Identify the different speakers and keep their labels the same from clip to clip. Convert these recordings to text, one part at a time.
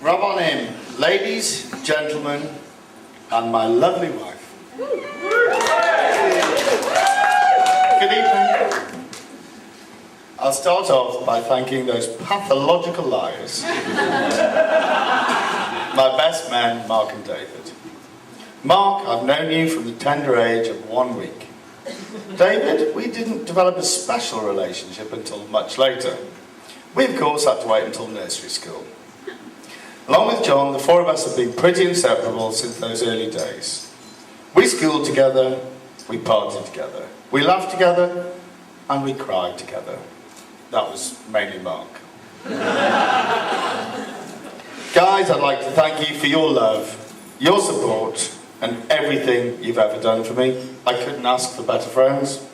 Speaker 1: Rub on in, ladies, gentlemen, and my lovely wife. Good evening. I'll start off by thanking those pathological liars. My best men, Mark and David. Mark, I've known you from the tender age of 1 week. David, we didn't develop a special relationship until much later. We, of course, had to wait until nursery school. Along with John, the four of us have been pretty inseparable since those early days. We schooled together, we partied together, we laughed together, and we cried together. That was mainly Mark. Guys, I'd like to thank you for your love, your support, and everything you've ever done for me. I couldn't ask for better friends.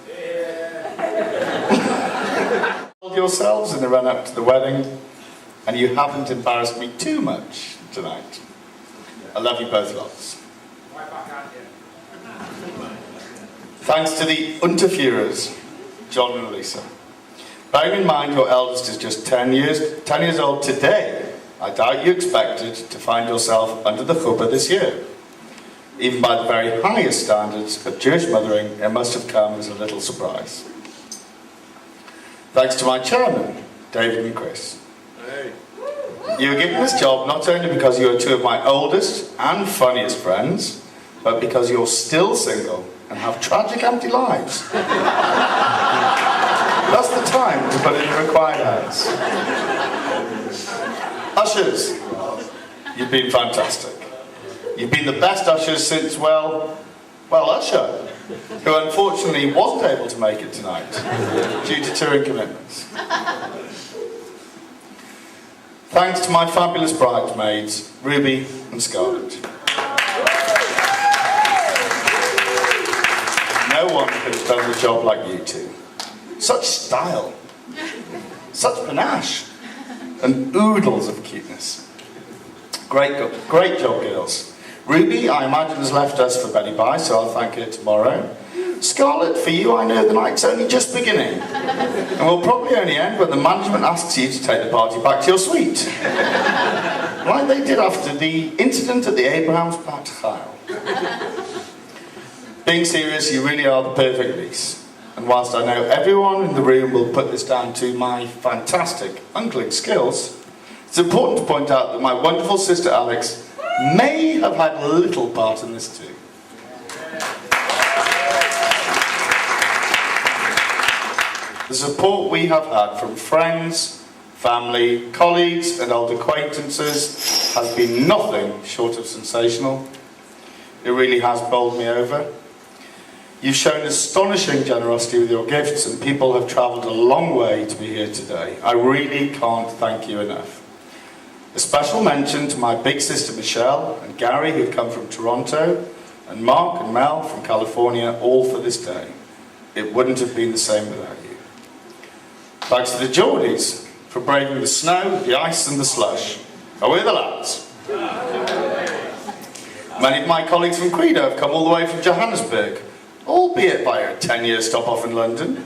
Speaker 1: Hold yourselves in the run-up to the wedding, and you haven't embarrassed me too much tonight. I love you both lots. Thanks to the Unterführers, John and Lisa. Bearing in mind your eldest is just 10 years old today, I doubt you expected to find yourself under the chuppah this year. Even by the very highest standards of Jewish mothering, it must have come as a little surprise. Thanks to my chairman, David and Chris. Hey. You were given this job not only because you are two of my oldest and funniest friends, but because you're still single and have tragic empty lives. That's the time to put in the required hours. Ushers, you've been fantastic. You've been the best ushers since, well, Usher, who unfortunately wasn't able to make it tonight due to touring commitments. Thanks to my fabulous bridesmaids, Ruby and Scarlett. No one could have done the job like you two. Such style, such panache, and oodles of cuteness. Great job, girls. Ruby, I imagine, has left us for Betty Bye, so I'll thank her tomorrow. Scarlett, for you, I know the night's only just beginning. And will probably only end when the management asks you to take the party back to your suite. Like they did after the incident at the Abraham's Pat Chayil. Being serious, you really are the perfect niece. And whilst I know everyone in the room will put this down to my fantastic uncling skills, it's important to point out that my wonderful sister Alex may have had a little part in this too. The support we have had from friends, family, colleagues and old acquaintances has been nothing short of sensational. It really has bowled me over. You've shown astonishing generosity with your gifts and people have travelled a long way to be here today. I really can't thank you enough. A special mention to my big sister Michelle and Gary, who've come from Toronto, and Mark and Mel from California, all for this day. It wouldn't have been the same without you. Thanks to the Geordies for braving the snow, the ice and the slush. Away the lads. Many of my colleagues from Credo have come all the way from Johannesburg, albeit by a 10-year stop-off in London.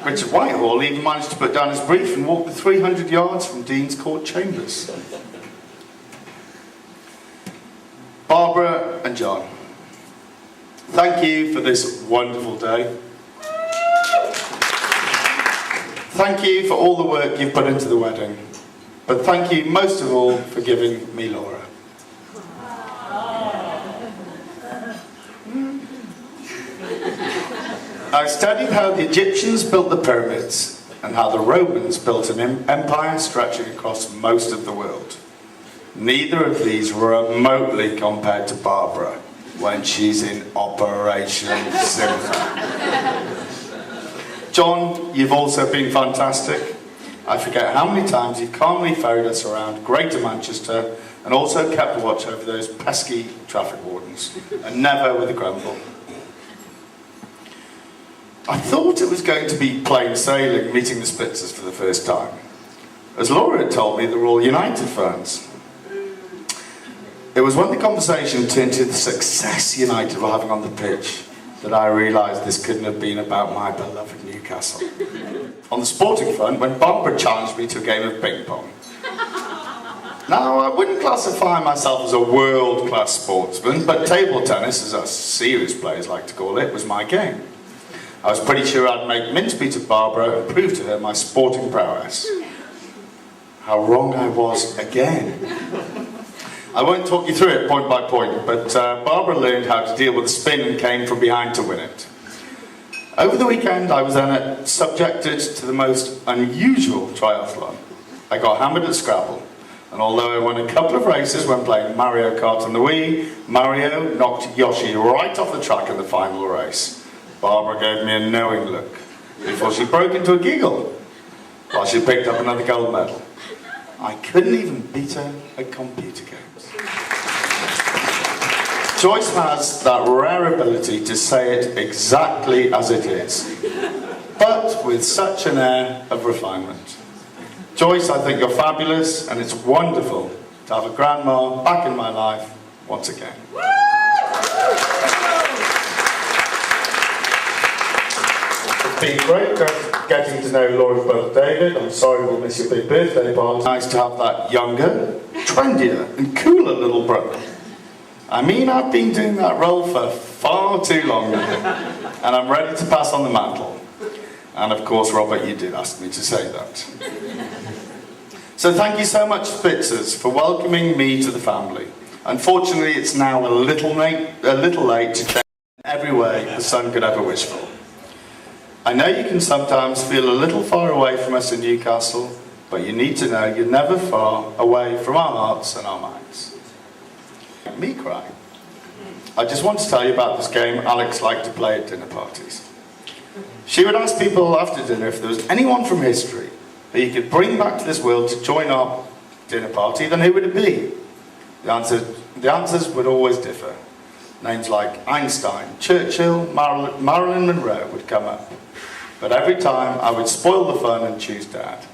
Speaker 1: Richard Whitehall even managed to put down his brief and walk the 300 yards from Dean's Court Chambers. Barbara and John, thank you for this wonderful day. Thank you for all the work you've put into the wedding. But thank you most of all for giving me Laura. I studied how the Egyptians built the pyramids and how the Romans built an empire stretching across most of the world. Neither of these remotely compared to Barbara when she's in Operation Simcha. John, you've also been fantastic. I forget how many times you've calmly ferried us around Greater Manchester and also kept watch over those pesky traffic wardens, and never with a grumble. I thought it was going to be plain sailing meeting the Splitzers for the first time. As Laura had told me, they were all United fans. It was when the conversation turned to the success United were having on the pitch that I realised this couldn't have been about my beloved Newcastle. On the sporting front, when Barbara challenged me to a game of ping pong. Now, I wouldn't classify myself as a world-class sportsman, but table tennis, as us serious players like to call it, was my game. I was pretty sure I'd make mincemeat of Barbara and prove to her my sporting prowess. How wrong I was again. I won't talk you through it point by point, but Barbara learned how to deal with a spin and came from behind to win it. Over the weekend, I was then subjected to the most unusual triathlon. I got hammered at Scrabble, and although I won a couple of races when playing Mario Kart on the Wii, Mario knocked Yoshi right off the track in the final race. Barbara gave me a knowing look before she broke into a giggle while she picked up another gold medal. I couldn't even beat her at computer games. Joyce has that rare ability to say it exactly as it is, but with such an air of refinement. Joyce, I think you're fabulous, and it's wonderful to have a grandma back in my life once again. It's been great getting to know Laura's brother David. I'm sorry we'll miss your big birthday party. Nice to have that younger, trendier, and cooler little brother. I mean, I've been doing that role for far too long now, and I'm ready to pass on the mantle. And of course, Robert, you did ask me to say that. So thank you so much, Spitzers, for welcoming me to the family. Unfortunately, it's now a little late to change in every way the son could ever wish for. I know you can sometimes feel a little far away from us in Newcastle, but you need to know you're never far away from our hearts and our minds. Me cry. I just want to tell you about this game Alex liked to play at dinner parties. She would ask people after dinner if there was anyone from history that you could bring back to this world to join our dinner party, then who would it be? The answers would always differ. Names like Einstein, Churchill, Marilyn Monroe would come up. But every time I would spoil the fun and choose Dad.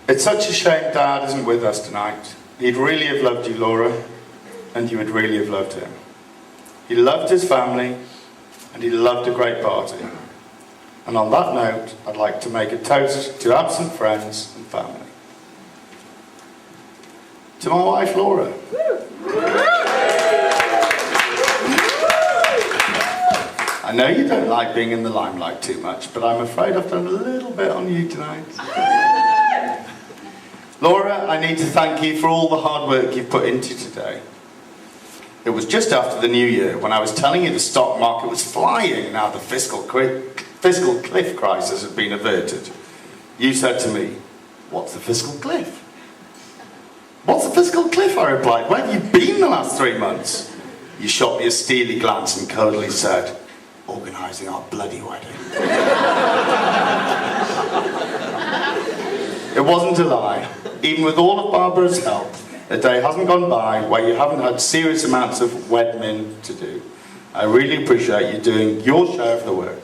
Speaker 1: It's such a shame Dad isn't with us tonight. He'd really have loved you, Laura, and you would really have loved him. He loved his family, and he loved a great party. And on that note, I'd like to make a toast to absent friends and family. To my wife, Laura. I know you don't like being in the limelight too much, but I'm afraid I've done a little bit on you tonight. Laura, I need to thank you for all the hard work you've put into today. It was just after the new year when I was telling you the stock market was flying now the fiscal cliff crisis had been averted. You said to me, "What's the fiscal cliff?" "What's the fiscal cliff?" I replied. "Where have you been the last 3 months?" You shot me a steely glance and coldly said, "Organising our bloody wedding." It wasn't a lie. Even with all of Barbara's help, a day hasn't gone by where you haven't had serious amounts of wedmin to do. I really appreciate you doing your share of the work.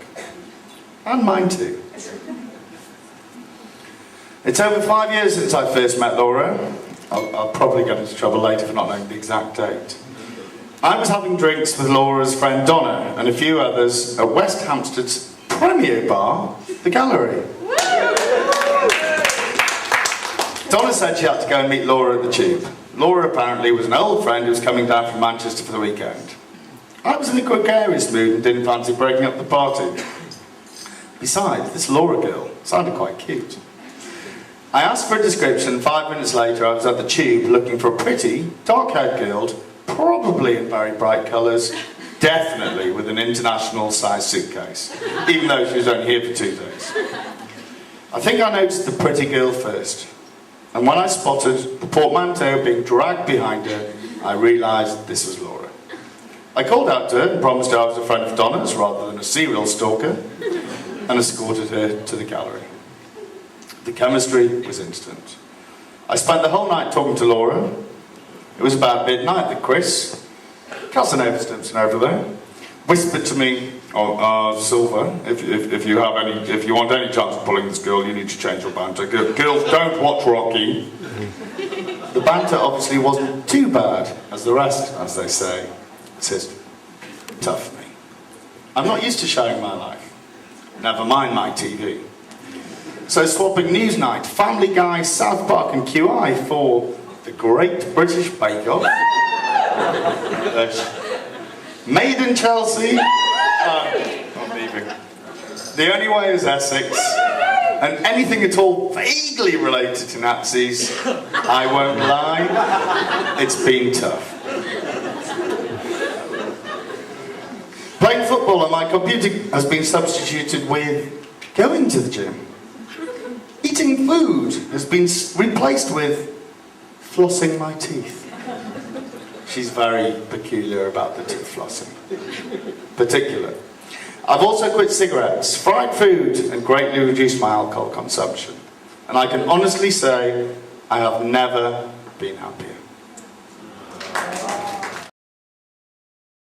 Speaker 1: And mine too. It's over 5 years since I first met Laura. I'll probably get into trouble later for not knowing the exact date. I was having drinks with Laura's friend Donna and a few others at West Hampstead's premier bar, The Gallery. Donna said she had to go and meet Laura at the Tube. Laura apparently was an old friend who was coming down from Manchester for the weekend. I was in a gregarious mood and didn't fancy breaking up the party. Besides, this Laura girl sounded quite cute. I asked for a description, and 5 minutes later I was at the Tube looking for a pretty, dark-haired girl, probably in very bright colours, definitely with an international-sized suitcase, even though she was only here for 2 days. I think I noticed the pretty girl first, and when I spotted the portmanteau being dragged behind her, I realised this was Laura. I called out to her and promised her I was a friend of Donna's rather than a serial stalker, and escorted her to the gallery. The chemistry was instant. I spent the whole night talking to Laura. It was about midnight that Chris, Casanova Stimson over there, whispered to me, Silver, if you want any chance of pulling this girl, you need to change your banter. Girls don't watch Rocky. The banter obviously wasn't too bad as the rest, as they say. It's history. Tough for me. I'm not used to showing my life. Never mind my TV. So swapping news night, Family Guy, South Park and QI for the Great British Bake Off. Made in Chelsea. I'm leaving. The Only Way is Essex. And anything at all vaguely related to Nazis. I won't lie, it's been tough. Playing football on my computer has been substituted with going to the gym. Eating food has been replaced with flossing my teeth. She's very peculiar about the teeth flossing. Particular. I've also quit cigarettes, fried food, and greatly reduced my alcohol consumption. And I can honestly say I have never been happier.